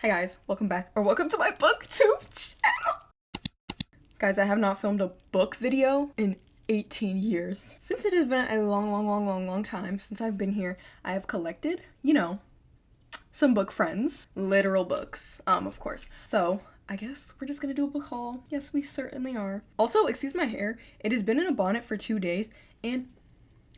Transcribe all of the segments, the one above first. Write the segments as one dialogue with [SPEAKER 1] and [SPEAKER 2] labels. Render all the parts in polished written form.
[SPEAKER 1] Hey guys, welcome back, or welcome to my booktube channel. Guys, I have not filmed a book video in 18 years. Since it has been a long time since I've been here, I have collected, some book friends. Literal books, of course. So, I guess we're just gonna do a book haul. Yes, we certainly are. Also, excuse my hair. It has been in a bonnet for 2 days, and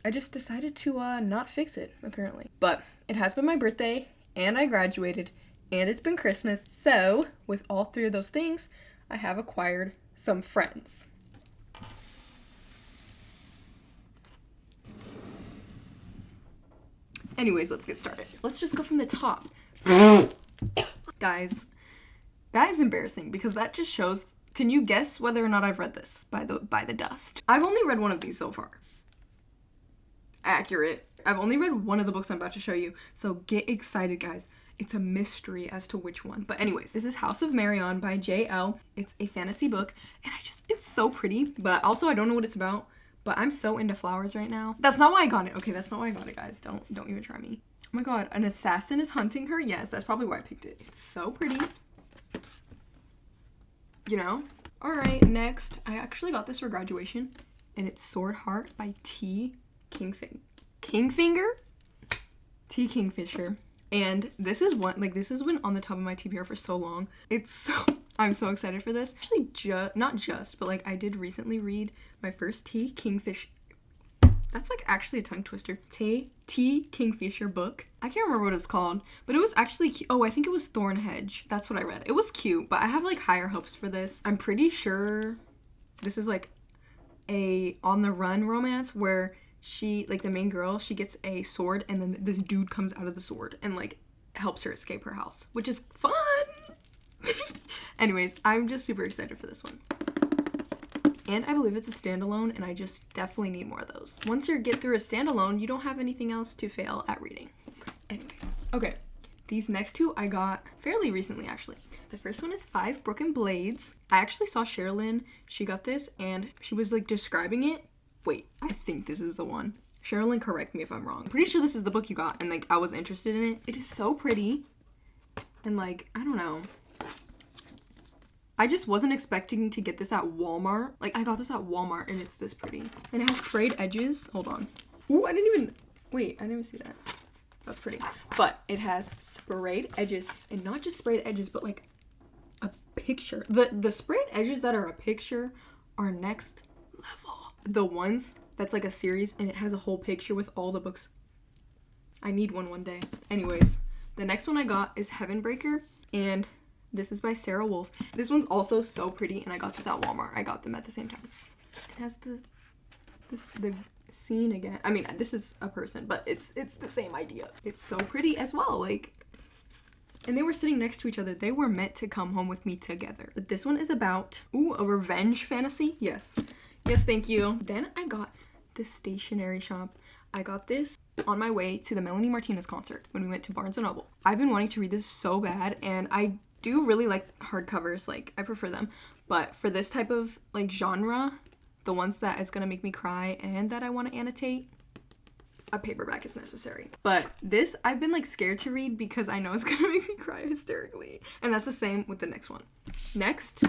[SPEAKER 1] I just decided to not fix it, apparently. But it has been my birthday, and I graduated, and it's been Christmas, so with all three of those things, I have acquired some friends. Anyways, let's get started. Let's just go from the top. Guys, that is embarrassing because that just shows, can you guess whether or not I've read this by the dust? I've only read one of these so far. Accurate. I've only read one of the books I'm about to show you, so get excited, guys. It's a mystery as to which one. But anyways, this is House of Marion by J.L. It's a fantasy book, and it's so pretty, but also I don't know what it's about, but I'm so into flowers right now. That's not why I got it. Okay, that's not why I got it, guys. Don't even try me. Oh my god, an assassin is hunting her? Yes, that's probably why I picked it. It's so pretty. Alright, next. I actually got this for graduation, and it's Sword Heart by T. Kingfinger? T. Kingfisher. And this has been on the top of my TBR for so long. I'm so excited for this. Actually, not just, but I did recently read my first T. Kingfish. That's actually a tongue twister. T. Kingfisher book. I can't remember what it was called, but it was actually cute. Oh, I think it was Thornhedge. That's what I read. It was cute, but I have higher hopes for this. I'm pretty sure this is a on the run romance where she, the main girl, she gets a sword and then this dude comes out of the sword and helps her escape her house, which is fun. Anyways, I'm just super excited for this one. And I believe it's a standalone, and I just definitely need more of those. Once you get through a standalone, you don't have anything else to fail at reading. Anyways, okay. These next two I got fairly recently, actually. The first one is 5 Broken Blades. I actually saw Sherilyn. She got this, and she was describing it. Wait, I think this is the one. Sherilyn, correct me if I'm wrong. Pretty sure this is the book you got, and I was interested in it. It is so pretty, and I don't know. I just wasn't expecting to get this at Walmart. I got this at Walmart, and it's this pretty. And it has sprayed edges. Hold on. Ooh, I didn't even see that. That's pretty. But it has sprayed edges, and not just sprayed edges, but a picture. The sprayed edges that are a picture are next level. The ones that's a series, and it has a whole picture with all the books. I need one day. Anyways, the next one I got is Heavenbreaker, and this is by Sarah Wolf. This one's also so pretty, and I got this at Walmart. I got them at the same time. It has the scene again. I mean, this is a person, but it's the same idea. It's so pretty as well. And they were sitting next to each other. They were meant to come home with me together. But this one is about, a revenge fantasy. Yes, thank you. Then I got this stationery shop. I got this on my way to the Melanie Martinez concert when we went to Barnes & Noble. I've been wanting to read this so bad, and I do really like hardcovers. I prefer them. But for this type of, genre, the ones that is going to make me cry and that I want to annotate, a paperback is necessary. But this, I've been, scared to read because I know it's going to make me cry hysterically. And that's the same with the next one. Next,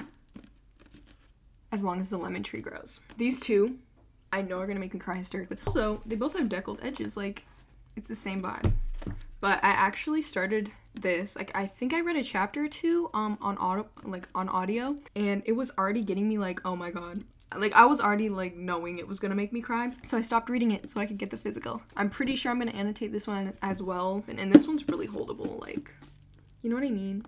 [SPEAKER 1] As Long as the Lemon Tree Grows. These two, I know are going to make me cry hysterically. Also, they both have deckled edges. It's the same vibe. But I actually started this, I think I read a chapter or two on audio, and it was already getting me oh my god. I was already knowing it was gonna make me cry, so I stopped reading it so I could get the physical. I'm pretty sure I'm gonna annotate this one as well, and this one's really holdable, you know what I mean?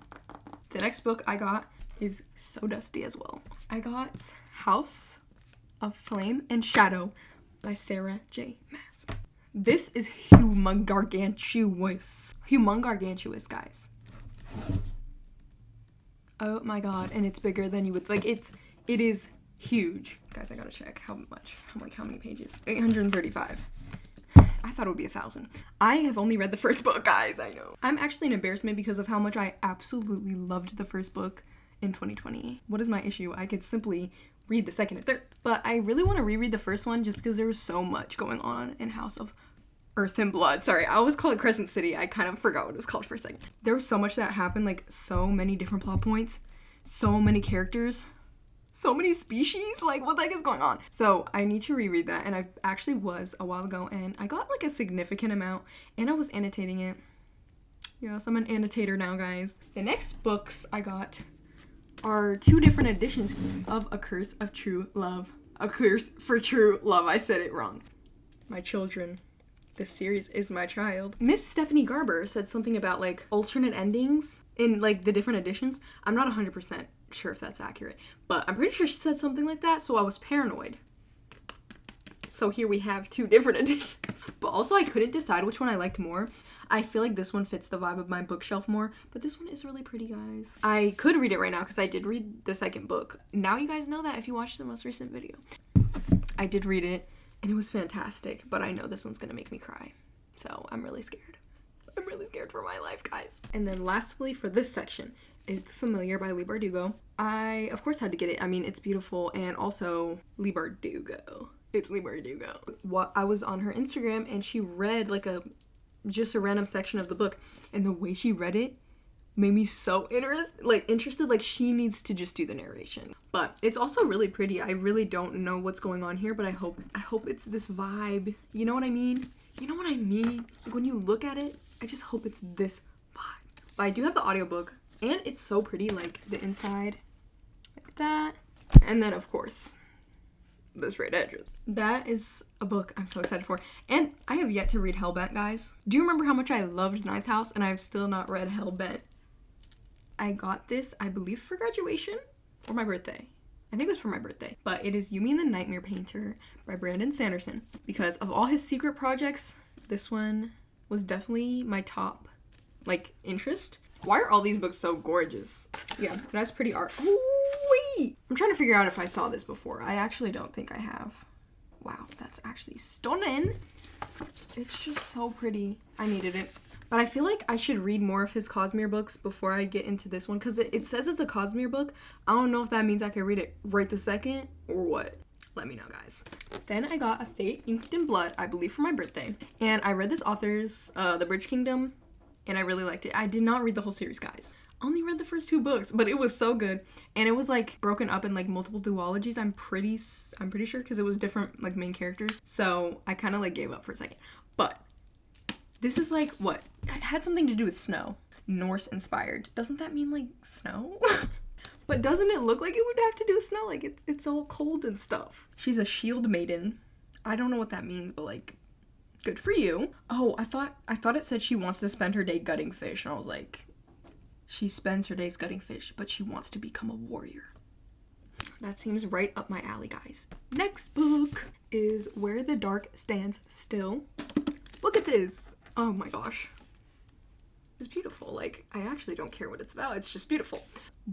[SPEAKER 1] The next book I got is so dusty as well. I got House of Flame and Shadow by Sarah J. Maas. This is humongargantuous, guys. Oh my god, and it's bigger than you would, it is huge. Guys, I gotta check how many pages. 835. I thought it would be 1,000. I have only read the first book, guys, I know. I'm actually an embarrassment because of how much I absolutely loved the first book in 2020. What is my issue? I could simply read the second and third, but I really want to reread the first one just because there was so much going on in House of Earth and Blood. Sorry, I always call it Crescent City. I kind of forgot what it was called for a second. There was so much that happened, like so many different plot points, so many characters, so many species. Like, what the heck is going on? So I need to reread that, and I actually was a while ago, and I got like a significant amount, and I was annotating it. Yes, I'm an annotator now, guys. The next books I got are 2 different editions of A Curse of True Love. A Curse for True Love. I said it wrong. My children. This series is my child. Miss Stephanie Garber said something about like alternate endings in like the different editions. I'm not 100% sure if that's accurate, but I'm pretty sure she said something like that, so I was paranoid. So here we have 2 different editions. But also I couldn't decide which one I liked more. I feel like this one fits the vibe of my bookshelf more, but this one is really pretty, guys. I could read it right now because I did read the second book. Now you guys know that if you watched the most recent video. I did read it. And it was fantastic, but I know this one's gonna make me cry. So I'm really scared. I'm really scared for my life, guys. And then lastly for this section is The Familiar by Leigh Bardugo. I, of course, had to get it. I mean, it's beautiful, and also Leigh Bardugo. It's Leigh Bardugo. I was on her Instagram, and she read like just a random section of the book, and the way she read it made me so interested. Like, she needs to just do the narration. But it's also really pretty. I really don't know what's going on here, but I hope it's this vibe. You know what I mean? You know what I mean? Like, when you look at it, I just hope it's this vibe. But I do have the audiobook, and it's so pretty, like the inside, like that. And then, of course, this red edges. That is a book I'm so excited for. And I have yet to read Hellbent, guys. Do you remember how much I loved Ninth House, and I've still not read Hellbent? I got this, I believe, for graduation or my birthday. I think it was for my birthday. But it is Yumi and the Nightmare Painter by Brandon Sanderson. Because of all his secret projects, this one was definitely my top, like, interest. Why are all these books so gorgeous? Yeah, it has pretty art. Oh, wait! I'm trying to figure out if I saw this before. I actually don't think I have. Wow, that's actually stunning. It's just so pretty. I needed it. But I feel like I should read more of his Cosmere books before I get into this one, because it says it's a Cosmere book. I don't know if that means I can read it right this second or what. Let me know, guys. Then I got A Fate Inked in Blood, I believe, for my birthday. And I read this author's The Bridge Kingdom, and I really liked it. I did not read the whole series, guys. I only read the first 2 books, but it was so good. And it was like broken up in like multiple duologies, I'm pretty sure, because it was different like main characters. So I kind of like gave up for a second. But this is like, what? It had something to do with snow. Norse inspired. Doesn't that mean like snow? But doesn't it look like it would have to do with snow? Like it's all cold and stuff. She's a shield maiden. I don't know what that means, but like, good for you. Oh, I thought it said she wants to spend her day gutting fish, and I was like, she spends her days gutting fish, but she wants to become a warrior. That seems right up my alley, guys. Next book is Where the Dark Stands Still. Look at this. Oh my gosh. It's beautiful. Like, I actually don't care what it's about. It's just beautiful.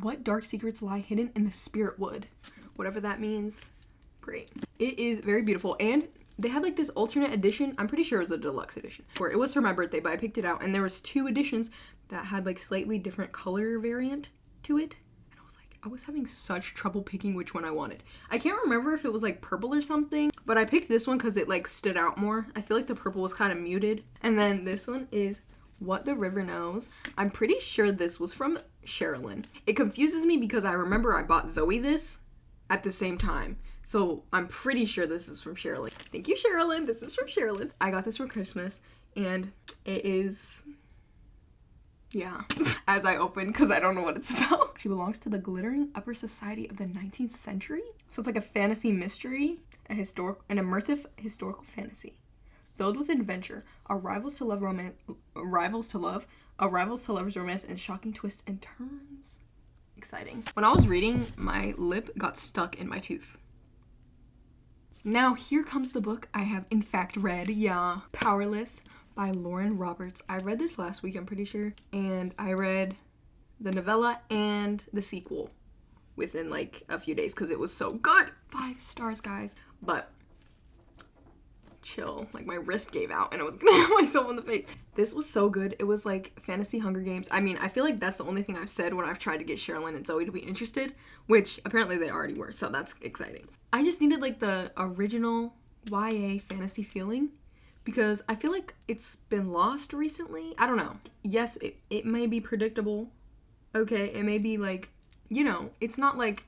[SPEAKER 1] What dark secrets lie hidden in the spirit wood? Whatever that means. Great. It is very beautiful. And they had like this alternate edition. I'm pretty sure it was a deluxe edition. Where it was for my birthday, but I picked it out. And there was 2 editions that had like slightly different color variant to it. And I was having such trouble picking which one I wanted. I can't remember if it was like purple or something, but I picked this one because it like stood out more. I feel like the purple was kind of muted. And then this one is What the River Knows. I'm pretty sure this was from Sherilyn. It confuses me because I remember I bought Zoe this at the same time. So I'm pretty sure this is from Sherilyn. Thank you, Sherilyn. This is from Sherilyn. I got this for Christmas, and it is... yeah, as I open, because I don't know what it's about. She belongs to the glittering upper society of the 19th century. So it's like a fantasy mystery, an immersive historical fantasy. Filled with adventure, a rivals to lovers romance, and shocking twists and turns. Exciting. When I was reading, my lip got stuck in my tooth. Now here comes the book I have in fact read. Yeah. Powerless by Lauren Roberts. I read this last week, I'm pretty sure. And I read the novella and the sequel within like a few days because it was so good. 5 stars, guys. But chill. Like, my wrist gave out and I was gonna hit myself in the face. This was so good. It was like fantasy Hunger Games. I mean, I feel like that's the only thing I've said when I've tried to get Sherilyn and Zoe to be interested, which apparently they already were, so that's exciting. I just needed like the original YA fantasy feeling, because I feel like it's been lost recently. I don't know. Yes, it may be predictable. Okay, it may be like, you know, it's not like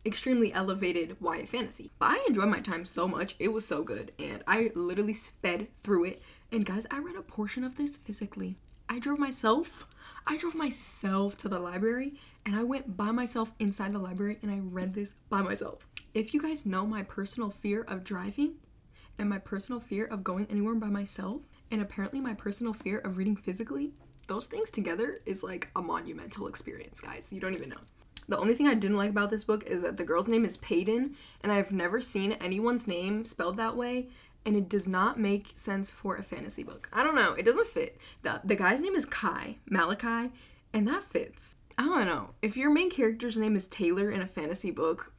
[SPEAKER 1] extremely elevated YA fantasy. But I enjoyed my time so much. It was so good. And I literally sped through it. And guys, I read a portion of this physically. I drove myself to the library, and I went by myself inside the library and I read this by myself. If you guys know my personal fear of driving and my personal fear of going anywhere by myself, and apparently my personal fear of reading physically, those things together is like a monumental experience, guys. You don't even know. The only thing I didn't like about this book is that the girl's name is Peyton, and I've never seen anyone's name spelled that way, and it does not make sense for a fantasy book. I don't know. It doesn't fit. The guy's name is Malachi, and that fits. I don't know. If your main character's name is Taylor in a fantasy book,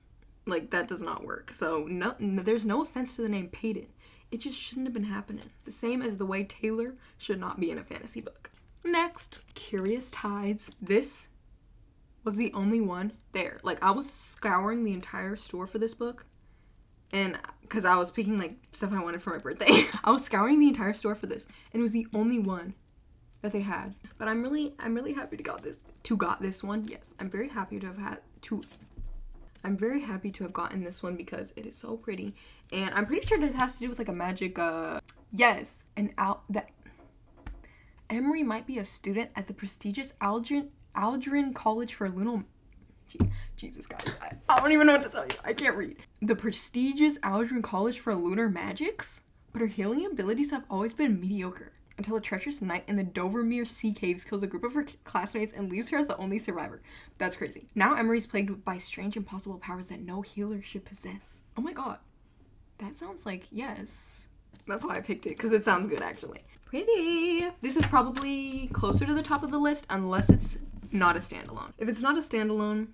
[SPEAKER 1] like, that does not work. So no, there's no offense to the name Peyton. It just shouldn't have been happening. The same as the way Taylor should not be in a fantasy book. Next, Curious Tides. This was the only one there. Like, I was scouring the entire store for this book, and because I was picking like stuff I wanted for my birthday. I was scouring the entire store for this, and it was the only one that they had. But I'm really happy to got this one. Yes, I'm very happy to have gotten this one because it is so pretty, and I'm pretty sure this has to do with like a magic yes, that Emery might be a student at the prestigious Aldrin College for Lunar. Jesus, guys, I don't even know what to tell you. I can't read. The prestigious Aldrin College for Lunar Magics, but her healing abilities have always been mediocre until a treacherous night in the Dovermere Sea Caves kills a group of her classmates and leaves her as the only survivor. That's crazy. Now Emery's plagued by strange, impossible powers that no healer should possess. Oh my god. That sounds like, yes. That's why I picked it, because it sounds good, actually. Pretty. This is probably closer to the top of the list, unless it's not a standalone. If it's not a standalone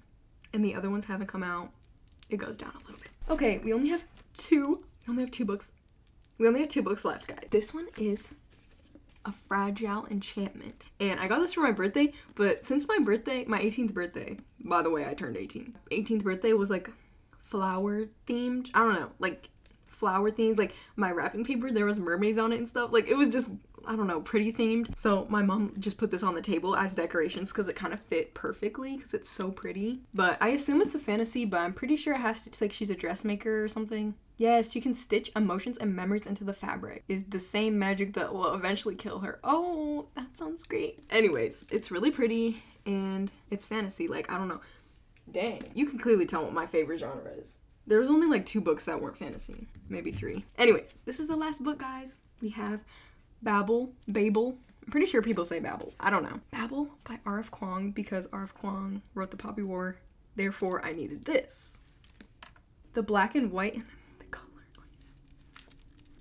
[SPEAKER 1] and the other ones haven't come out, it goes down a little bit. Okay, we only have two books. We only have 2 books left, guys. This one is A Fragile Enchantment. And I got this for my birthday, but since my 18th birthday, by the way, I turned 18. 18th birthday was like flower themed. I don't know, like flower themed. Like my wrapping paper, there was mermaids on it and stuff. Like it was just, I don't know, pretty themed. So my mom just put this on the table as decorations because it kind of fit perfectly because it's so pretty. But I assume it's a fantasy, but I'm pretty sure it has to, it's like she's a dressmaker or something. Yes, she can stitch emotions and memories into the fabric. Is the same magic that will eventually kill her. Oh, that sounds great. Anyways, it's really pretty and it's fantasy. Like, I don't know. Dang, you can clearly tell what my favorite genre is. There was only like 2 books that weren't fantasy. Maybe 3. Anyways, this is the last book, guys. We have Babel. I'm pretty sure people say Babel. I don't know. Babel by R.F. Kuang, because R.F. Kuang wrote The Poppy War. Therefore, I needed this. The black and white and the color.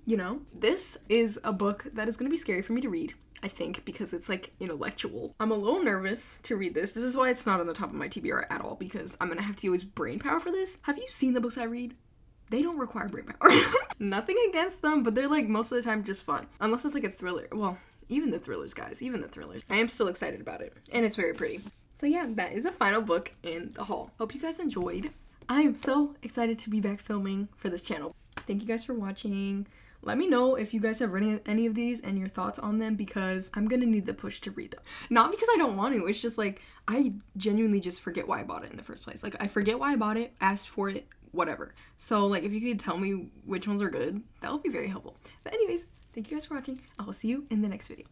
[SPEAKER 1] You know, this is a book that is going to be scary for me to read, I think, because it's like intellectual. I'm a little nervous to read this. This is why it's not on the top of my TBR at all, because I'm going to have to use brain power for this. Have you seen the books I read? They don't require brain power. Nothing against them, but they're like most of the time just fun. Unless it's like a thriller. Well, even the thrillers, guys. Even the thrillers. I am still excited about it. And it's very pretty. So yeah, that is the final book in the haul. Hope you guys enjoyed. I am so excited to be back filming for this channel. Thank you guys for watching. Let me know if you guys have read any of these and your thoughts on them, because I'm gonna need the push to read them. Not because I don't want to, it's just like, I genuinely just forget why I bought it in the first place. Like, I forget why I bought it, asked for it, whatever. So, like, if you could tell me which ones are good, that would be very helpful. But anyways, thank you guys for watching. I will see you in the next video.